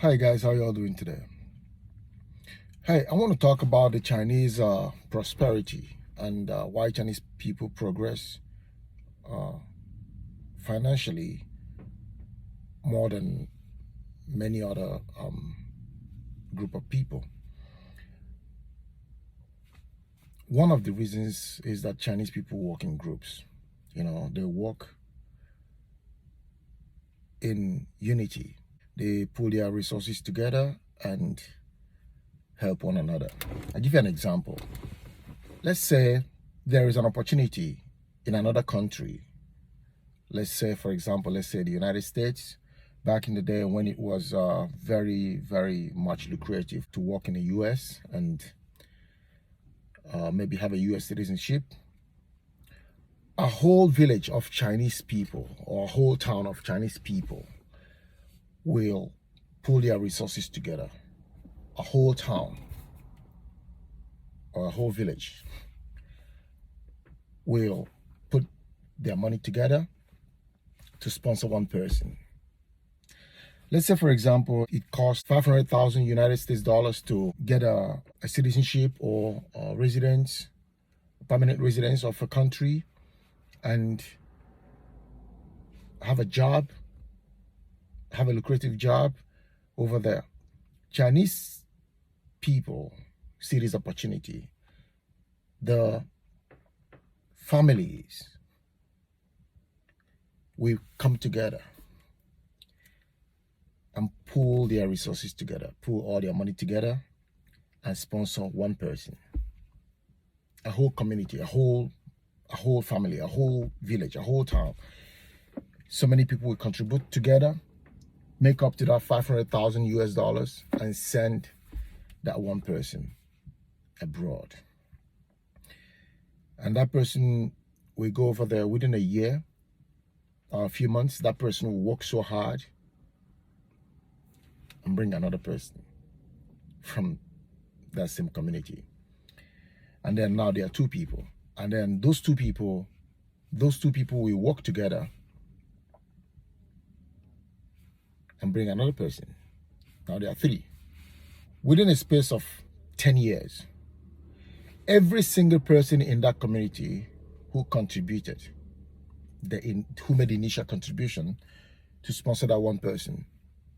Hi guys, how y'all doing today? Hey, I want to talk about the Chinese prosperity and why Chinese people progress uh, financially more than many other group of people. One of the reasons is that Chinese people work in groups. They work in unity. They pull their resources together and help one another. I'll give you an example. Let's say there is an opportunity in another country. Let's say, for example, the United States, back in the day when it was very, very much lucrative to work in the US and maybe have a US citizenship, a whole village of Chinese people or a whole town of Chinese people will pull their resources together. A whole town or a whole village will put their money together to sponsor one person. Let's say, for example, it costs 500,000 United States dollars to get a citizenship or a residence, permanent residence of a country, and have a job, have a lucrative job over there. Chinese people see this opportunity. The families will come together and pull their resources together, pull all their money together and sponsor one person. A whole community, a whole family, a whole village, a whole town. So many people will contribute together, make up to that 500,000 US dollars and send that one person abroad. And that person will go over there within a year or a few months. That person will work so hard and bring another person from that same community. And then now there are two people. And then those two people will work together and bring another person. Now there are three. Within a space of 10 years, every single person in that community who contributed, who made the initial contribution to sponsor that one person,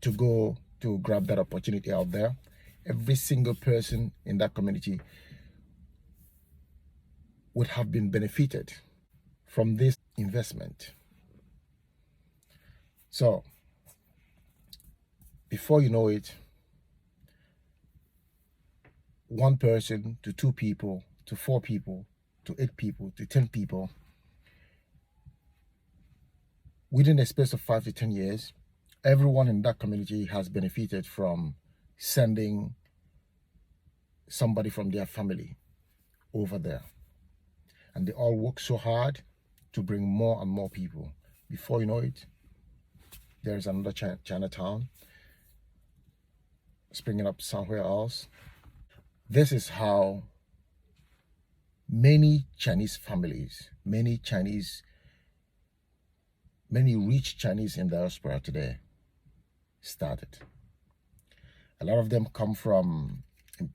to go to grab that opportunity out there, every single person in that community would have been benefited from this investment. So, before you know it, one person to two people to four people to 8 people to 10 people, within a space of 5 to 10 years, everyone in that community has benefited from sending somebody from their family over there. And they all work so hard to bring more and more people. Before you know it, there's another Chinatown springing up somewhere else. This is how many Chinese families, many rich Chinese in diaspora today started. A lot of them come from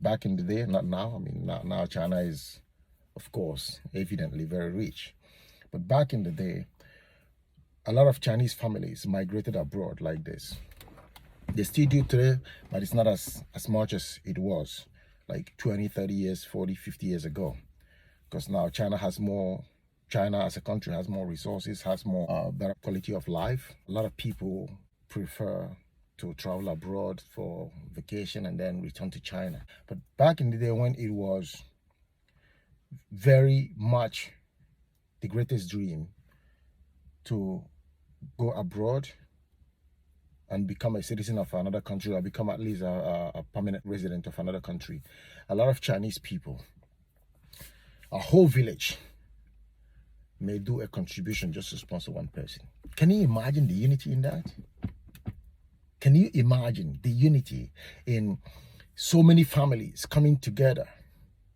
back in the day, not now. I mean, now China is, of course, evidently very rich. But back in the day, a lot of Chinese families migrated abroad like this. They still do today, but it's not as much as it was like 20, 30 years, 40, 50 years ago. Because now China as a country has more resources, has more better quality of life. A lot of people prefer to travel abroad for vacation and then return to China. But back in the day when it was very much the greatest dream to go abroad and become a citizen of another country, or become at least a permanent resident of another country, a lot of Chinese people, a whole village, may do a contribution just to sponsor one person. Can you imagine the unity in that? Can you imagine the unity in so many families coming together,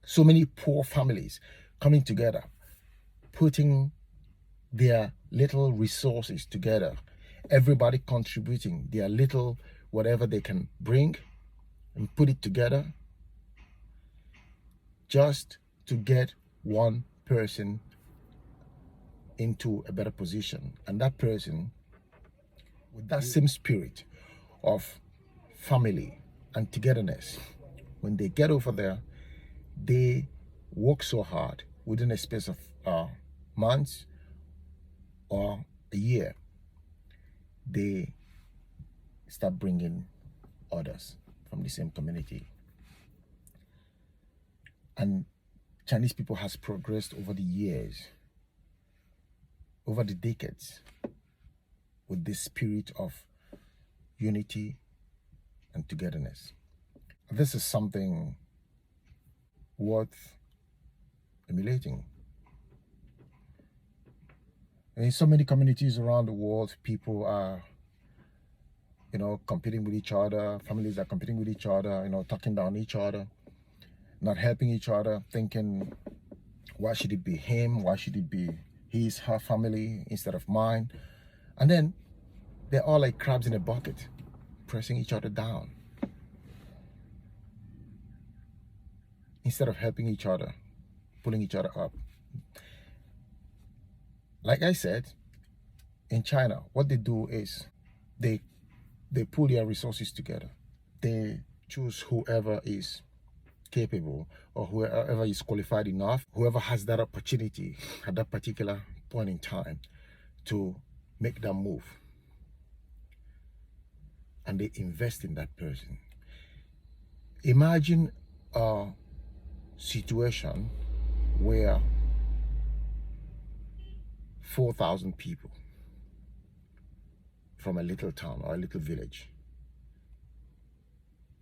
so many poor families coming together, putting their little resources together everybody contributing their little, whatever they can bring, and put it together just to get one person into a better position. And that person, with that same spirit of family and togetherness, when they get over there, they work so hard within a space of months or a year, they start bringing others from the same community. And Chinese people has progressed over the years, over the decades, with this spirit of unity and togetherness. This is something worth emulating. In so many communities around the world, people are, competing with each other. Families are competing with each other, talking down each other, not helping each other, thinking, why should it be him? Why should it be her family instead of mine? And then they're all like crabs in a bucket, pressing each other down, instead of helping each other, pulling each other up. Like I said, in China, what they do is they pull their resources together. They choose whoever is capable or whoever is qualified enough, whoever has that opportunity at that particular point in time to make that move. And they invest in that person. Imagine a situation where 4,000 people from a little town or a little village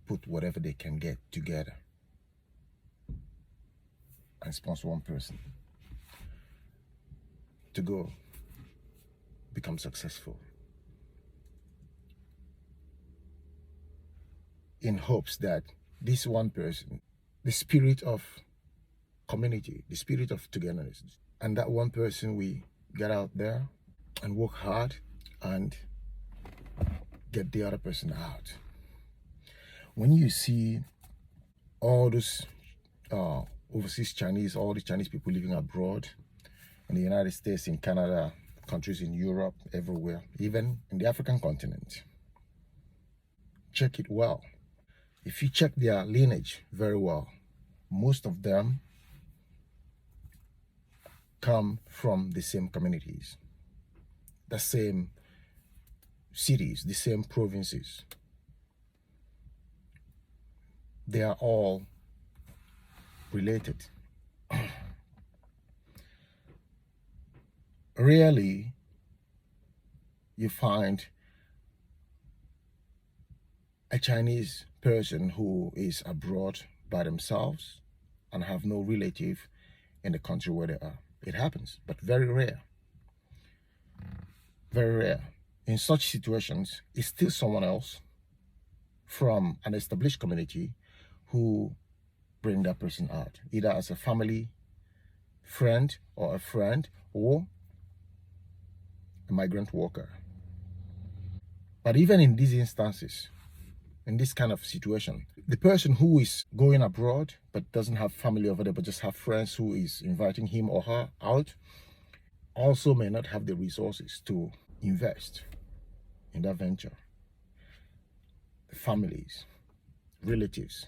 put whatever they can get together and sponsor one person to go become successful, in hopes that this one person, the spirit of community, the spirit of togetherness, and that one person we get out there and work hard and get the other person out. When you see all those overseas Chinese, all the Chinese people living abroad in the United States, in Canada, countries in Europe, everywhere, even in the African continent, check it well. If you check their lineage very well, most of them come from the same communities, the same cities, the same provinces. They are all related. Rarely you find a Chinese person who is abroad by themselves and have no relative in the country where they are. It happens, but very rare. Very rare. In such situations, it's still someone else from an established community who bring that person out, either as a family friend or a friend or a migrant worker. But even in these instances, in this kind of situation, the person who is going abroad but doesn't have family over there, but just have friends who is inviting him or her out, also may not have the resources to invest in that venture. The families, relatives,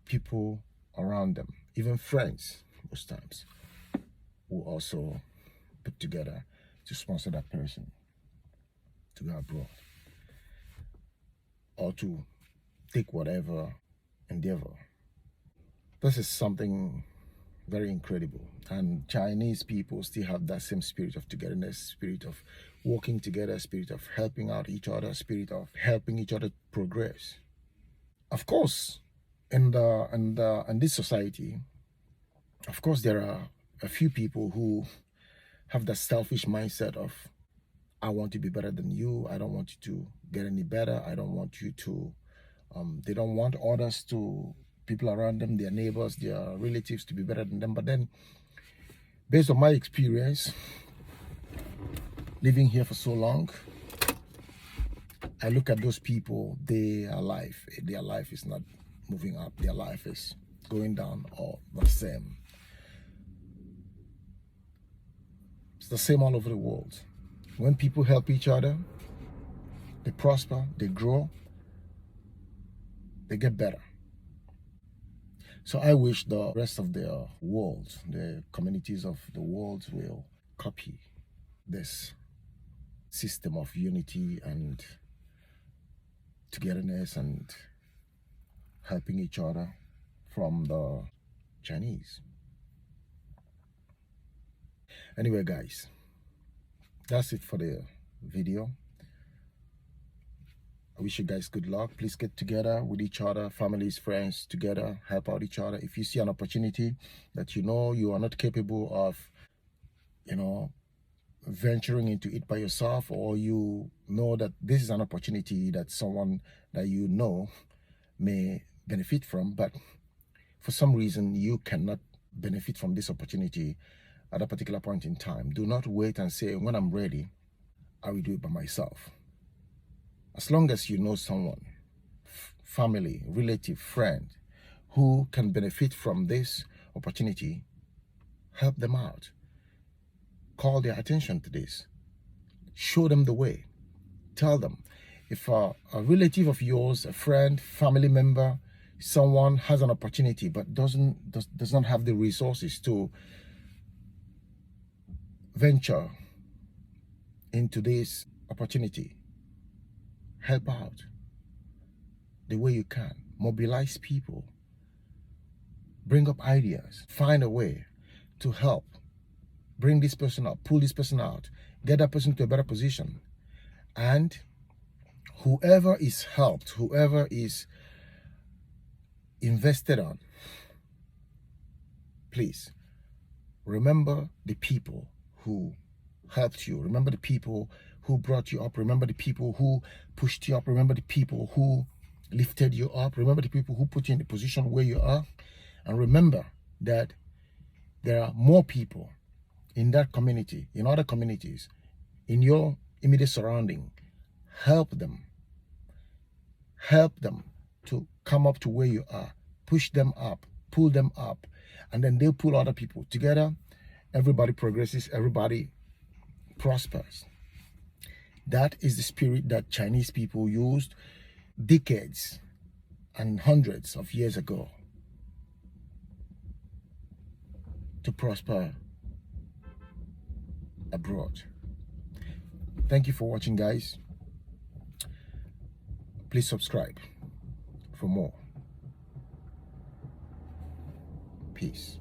people around them, even friends most times, will also put together to sponsor that person to go abroad or to take whatever endeavor. This is something very incredible, and Chinese people still have that same spirit of togetherness, spirit of working together, spirit of helping out each other, spirit of helping each other progress. Of course, in this society, of course, there are a few people who have that selfish mindset of, I want to be better than you, I don't want you to get any better, I don't want you to, they don't want others to, people around them, their neighbors, their relatives, to be better than them. But then, based on my experience, living here for so long, I look at those people, their life is not moving up. Their life is going down or the same. It's the same all over the world. When people help each other, they prosper, they grow, they get better. So I wish the rest of the world, the communities of the world, will copy this system of unity and togetherness and helping each other from the Chinese. Anyway, guys, that's it for the video. I wish you guys good luck. Please get together with each other, families, friends, together, help out each other. If you see an opportunity that you know you are not capable of, venturing into it by yourself, or you know that this is an opportunity that someone that you know may benefit from, but for some reason you cannot benefit from this opportunity at a particular point in time, do not wait and say, when I'm ready, I will do it by myself. As long as you know someone, family, relative, friend, who can benefit from this opportunity, help them out. Call their attention to this. Show them the way. Tell them. If a relative of yours, a friend, family member, someone has an opportunity but does not have the resources to venture into this opportunity, help out the way you can. Mobilize people. Bring up ideas. Find a way to help. Bring this person up. Pull this person out. Get that person to a better position. And whoever is helped, whoever is invested on, please remember the people who helped you. Remember the people who brought you up. Remember the people who pushed you up. Remember the people who lifted you up. Remember the people who put you in the position where you are. And remember that there are more people in that community, in other communities, in your immediate surrounding. Help them. Help them to come up to where you are. Push them up. Pull them up. And then they'll pull other people. Together, everybody progresses. Everybody prospers. That is the spirit that Chinese people used decades and hundreds of years ago to prosper abroad. Thank you for watching, guys. Please subscribe for more. Peace.